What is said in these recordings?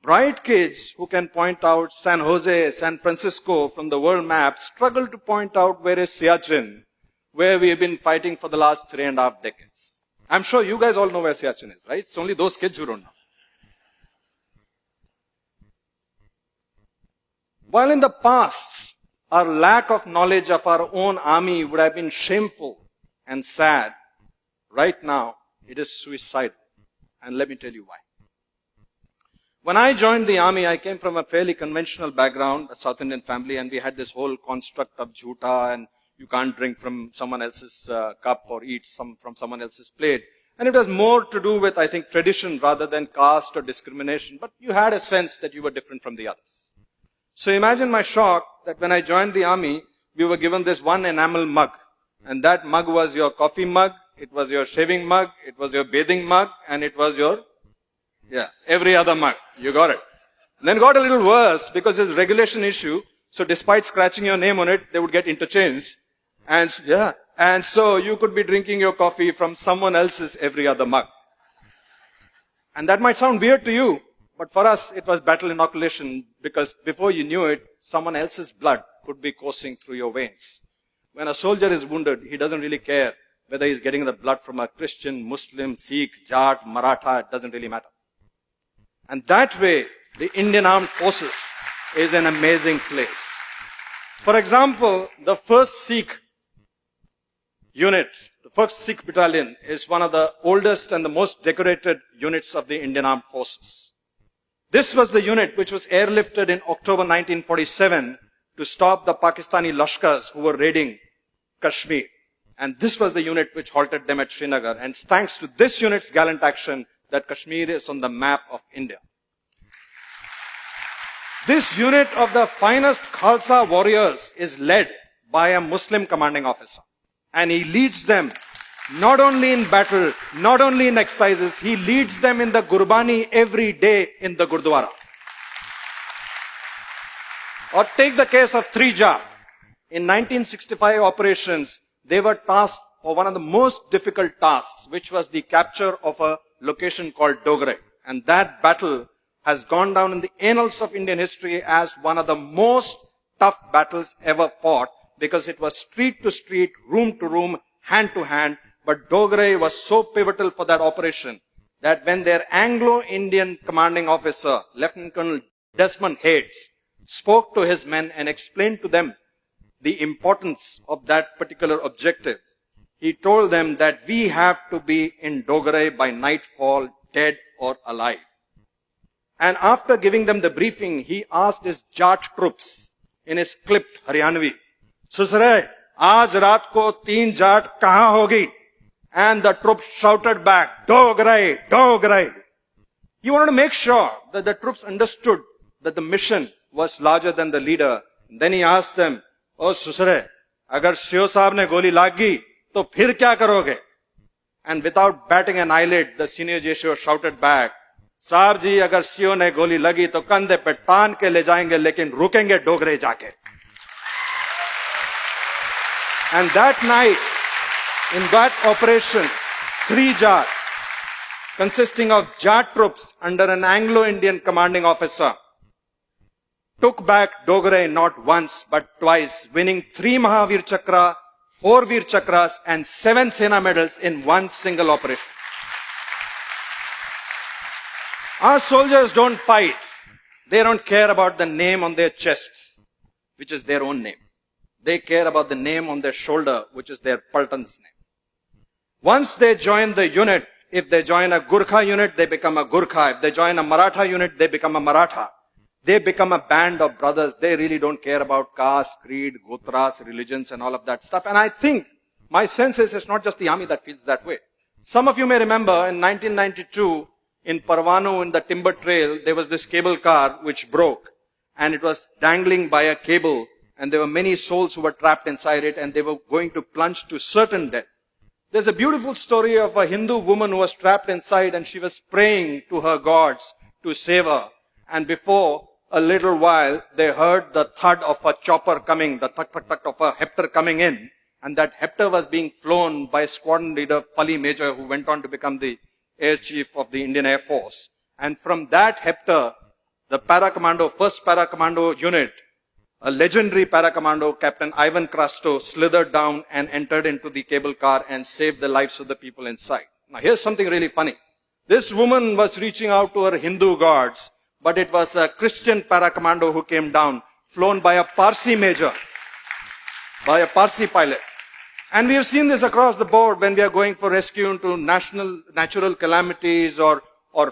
bright kids who can point out San Jose, San Francisco from the world map struggle to point out where is Siachen, where we have been fighting for the last 3.5 decades. I'm sure you guys all know where Siachen is, right? It's only those kids who don't know. While in the past, our lack of knowledge of our own army would have been shameful and sad, right now it is suicidal. And let me tell you why. When I joined the army, I came from a fairly conventional background, a South Indian family, and we had this whole construct of jhuta, and you can't drink from someone else's cup or eat from someone else's plate. And it was more to do with, I think, tradition rather than caste or discrimination, but you had a sense that you were different from the others. So imagine my shock that when I joined the army, we were given this one enamel mug, and that mug was your coffee mug, it was your shaving mug, it was your bathing mug, and it was your every other mug. You got it. Then got a little worse because it's a regulation issue. So despite scratching your name on it, they would get interchanged. And so you could be drinking your coffee from someone else's every other mug. And that might sound weird to you, but for us it was battle inoculation, because before you knew it, someone else's blood could be coursing through your veins. When a soldier is wounded, he doesn't really care whether he's getting the blood from a Christian, Muslim, Sikh, Jat, Maratha, it doesn't really matter. And that way, the Indian Armed Forces is an amazing place. For example, the 1st Sikh unit, the 1st Sikh battalion, is one of the oldest and the most decorated units of the Indian Armed Forces. This was the unit which was airlifted in October 1947 to stop the Pakistani Lashkars who were raiding Kashmir. And this was the unit which halted them at Srinagar. And thanks to this unit's gallant action, that Kashmir is on the map of India. This unit of the finest Khalsa warriors is led by a Muslim commanding officer. And he leads them not only in battle, not only in exercises, he leads them in the Gurbani every day in the Gurdwara. Or take the case of 3 In 1965 operations, they were tasked for one of the most difficult tasks, which was the capture of a location called Dogre. And that battle has gone down in the annals of Indian history as one of the most tough battles ever fought, because it was street to street, room to room, hand to hand. But Dogre was so pivotal for that operation that when their Anglo-Indian commanding officer, Lieutenant Colonel Desmond Hayes, spoke to his men and explained to them the importance of that particular objective, he told them that we have to be in Dogre by nightfall, dead or alive. And after giving them the briefing, he asked his Jat troops in his clipped Haryanvi, "Susre, aaj raat ko 3 Jat kahan hogi?" And the troops shouted back, "Dogre, Dogre." He wanted to make sure that the troops understood that the mission was larger than the leader. And then he asked them, "Oh Susre, agar Shio Saab ne goli lag gayi, to phir kya karoge?" And without batting an eyelid, the senior JSO shouted back, "Saab ji, agar Shio ne goli lagi, to kandhe pe taan ke le jayenge, lekin rukenge Dogre jaake." And that night, in that operation, 3 Jat, consisting of Jat troops under an Anglo-Indian commanding officer, took back Dogre not once but twice, winning 3 Mahavir Chakra, 4 Veer Chakras and 7 Sena medals in one single operation. Our soldiers don't fight. They don't care about the name on their chests, which is their own name. They care about the name on their shoulder, which is their Paltan's name. Once they join the unit, if they join a Gurkha unit, they become a Gurkha. If they join a Maratha unit, they become a Maratha. They become a band of brothers. They really don't care about caste, creed, gotras, religions and all of that stuff. And I think, my sense is it's not just the army that feels that way. Some of you may remember in 1992, in Parvanu, in the timber trail, there was this cable car which broke. And it was dangling by a cable. And there were many souls who were trapped inside it, and they were going to plunge to certain death. There's a beautiful story of a Hindu woman who was trapped inside, and she was praying to her gods to save her. And before a little while, they heard the thud of a chopper coming, the thud of a Hepter coming in. And that Hepter was being flown by squadron leader Pali Major, who went on to become the air chief of the Indian Air Force. And from that Hepter, The para-commando, first para-commando unit, a legendary para-commando, Captain Ivan Krasto, slithered down and entered into the cable car and saved the lives of the people inside. Now here's something really funny. This woman was reaching out to her Hindu gods, but it was a Christian para-commando who came down, flown by a Parsi major, by a Parsi pilot. And we have seen this across the board when we are going for rescue into natural calamities or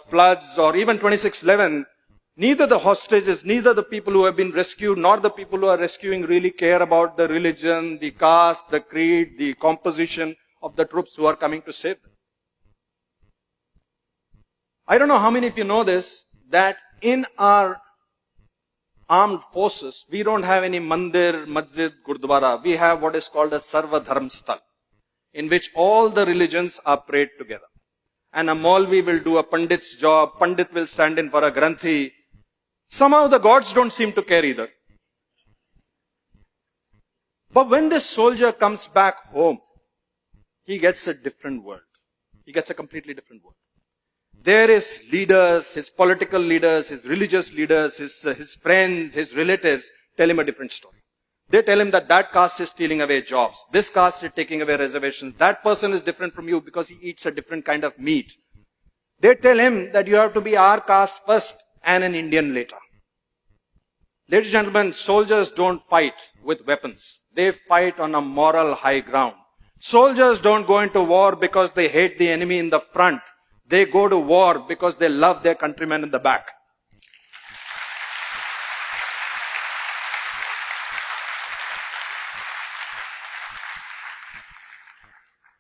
floods or even 2611. Neither the hostages, neither the people who have been rescued, nor the people who are rescuing really care about the religion, the caste, the creed, the composition of the troops who are coming to save them. I don't know how many of you know this, that in our armed forces, we don't have any mandir, masjid, gurdwara. We have what is called a Sarva Dharm Sthal, in which all the religions are prayed together. And a Maulvi will do a Pandit's job, Pandit will stand in for a Granthi. Somehow the gods don't seem to care either. But when this soldier comes back home, he gets a different world. He gets a completely different world. There his leaders, his political leaders, his religious leaders, his friends, his relatives tell him a different story. They tell him that caste is stealing away jobs. This caste is taking away reservations. That person is different from you because he eats a different kind of meat. They tell him that you have to be our caste first and an Indian later. Ladies and gentlemen, soldiers don't fight with weapons. They fight on a moral high ground. Soldiers don't go into war because they hate the enemy in the front. They go to war because they love their countrymen in the back.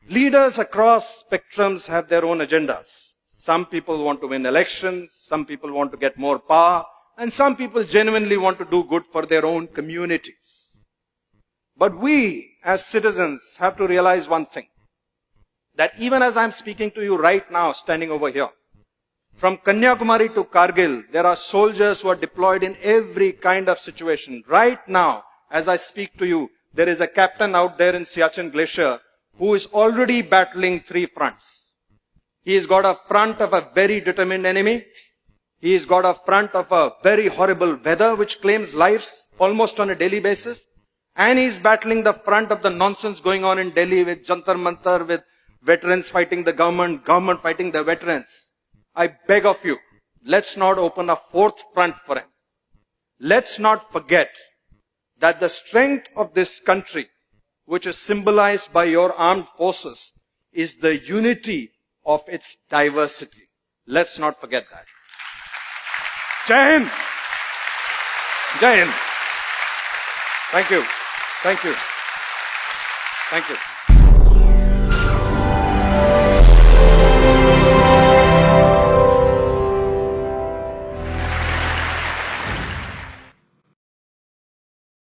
Leaders across spectrums have their own agendas. Some people want to win elections, some people want to get more power, and some people genuinely want to do good for their own communities. But we, as citizens, have to realize one thing. That even as I'm speaking to you right now, standing over here, from Kanyakumari to Kargil, there are soldiers who are deployed in every kind of situation. Right now, as I speak to you, there is a captain out there in Siachen Glacier who is already battling 3 fronts. He has got a front of a very determined enemy. He has got a front of a very horrible weather which claims lives almost on a daily basis. And he is battling the front of the nonsense going on in Delhi with Jantar Mantar, with veterans fighting the government, government fighting the veterans. I beg of you, let's not open a 4th front for him. Let's not forget that the strength of this country, which is symbolized by your armed forces, is the unity of its diversity. Let's not forget that. Jai Hind! Jai Hind! Thank you. Thank you. Thank you.